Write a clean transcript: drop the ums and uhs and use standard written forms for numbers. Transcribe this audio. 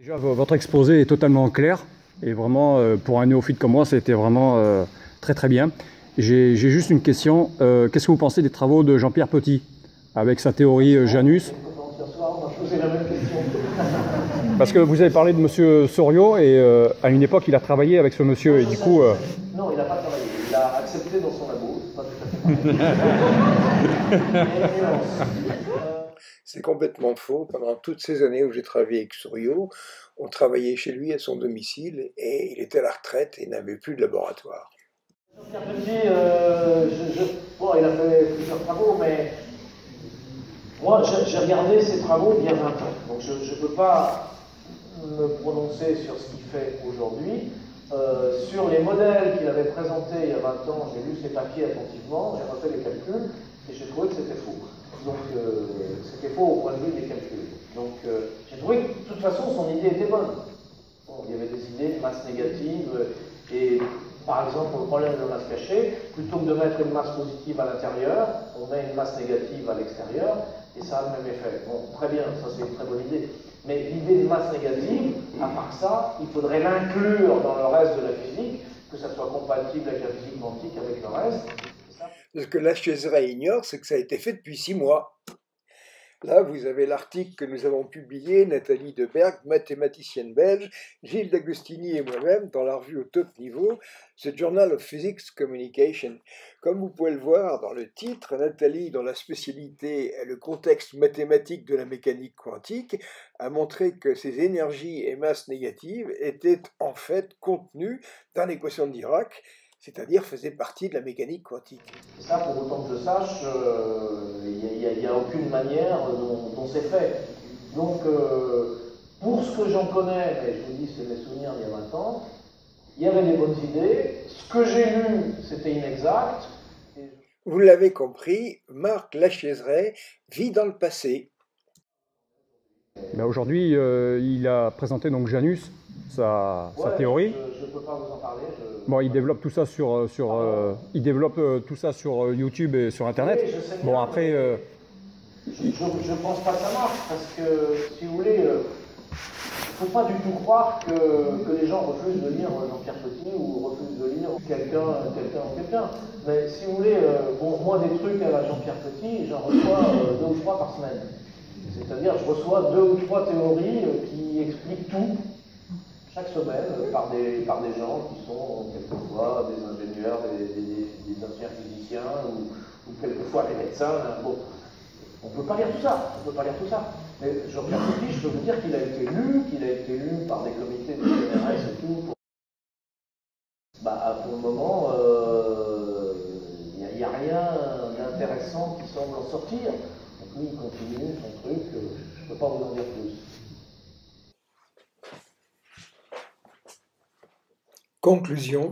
Déjà, votre exposé est totalement clair et vraiment, pour un néophyte comme moi, c'était vraiment très très bien. J'ai juste une question. Qu'est-ce que vous pensez des travaux de Jean-Pierre Petit avec sa théorie Janus? Parce que vous avez parlé de monsieur Soriot et à une époque il a travaillé avec ce monsieur et du coup... Non, il n'a pas travaillé, il l'a accepté dans son labo, pas tout à fait. C'est complètement faux. Pendant toutes ces années où j'ai travaillé avec Soriot, on travaillait chez lui à son domicile et il était à la retraite et n'avait plus de laboratoire. Jean-Pierre Petit, bon, il a fait plusieurs travaux, mais moi j'ai regardé ses travaux il y a 20 ans, donc je ne peux pas me prononcer sur ce qu'il fait aujourd'hui. Sur les modèles qu'il avait présentés il y a 20 ans, j'ai lu ses papiers attentivement, j'ai refait les calculs et j'ai trouvé que c'était faux. Donc c'était faux au point de vue des calculs. Donc j'ai trouvé que de toute façon son idée était bonne. Bon, il y avait des idées de masse négative et par exemple pour le problème de masse cachée, plutôt que de mettre une masse positive à l'intérieur, on met une masse négative à l'extérieur et ça a le même effet. Bon, très bien, ça c'est une très bonne idée. Mais l'idée de masse négative, à part ça, il faudrait l'inclure dans le reste de la physique, que ça soit compatible avec la physique quantique, avec le reste. Ce que Lachaiseray ignore, c'est que ça a été fait depuis 6 mois. Là, vous avez l'article que nous avons publié, Nathalie Deberg, mathématicienne belge, Gilles D'Agostini et moi-même, dans la revue au top niveau, The Journal of Physics Communication. Comme vous pouvez le voir dans le titre, Nathalie, dont la spécialité est le contexte mathématique de la mécanique quantique, a montré que ces énergies et masses négatives étaient en fait contenues dans l'équation de Dirac, c'est-à-dire faisaient partie de la mécanique quantique. Ça, pour autant que je sache, il n'y a aucune manière dont c'est fait. Donc, pour ce que j'en connais, mais je vous dis, c'est mes souvenirs d'il y a 20 ans, il y avait des bonnes idées. Ce que j'ai lu, c'était inexact. Vous l'avez compris, Marc Lachaiseray vit dans le passé. Ben aujourd'hui, il a présenté donc Janus, sa théorie. Je ne peux pas vous en parler. Bon, il développe tout ça il développe tout ça sur YouTube et sur Internet. Oui, je sais bien, bon, après... je ne pense pas que ça marche, parce que, si vous voulez, il ne faut pas du tout croire que les gens refusent de lire Jean-Pierre Petit ou refusent de lire quelqu'un. Mais si vous voulez, bon, moi, des trucs à la Jean-Pierre Petit, j'en reçois 2 ou 3 par semaine. C'est-à-dire, je reçois 2 ou 3 théories qui expliquent tout, chaque semaine, par des gens qui sont quelquefois des ingénieurs, des anciens physiciens, ou quelquefois des médecins. Bon, on ne peut pas lire tout ça, Mais Jean-Pierre Petit, je peux vous dire qu'il a été lu par des comités de CNRS et tout. Pour le moment, il n'y a rien d'intéressant qui semble en sortir. Donc lui, il continue son truc, je ne peux pas vous en dire plus. Conclusion.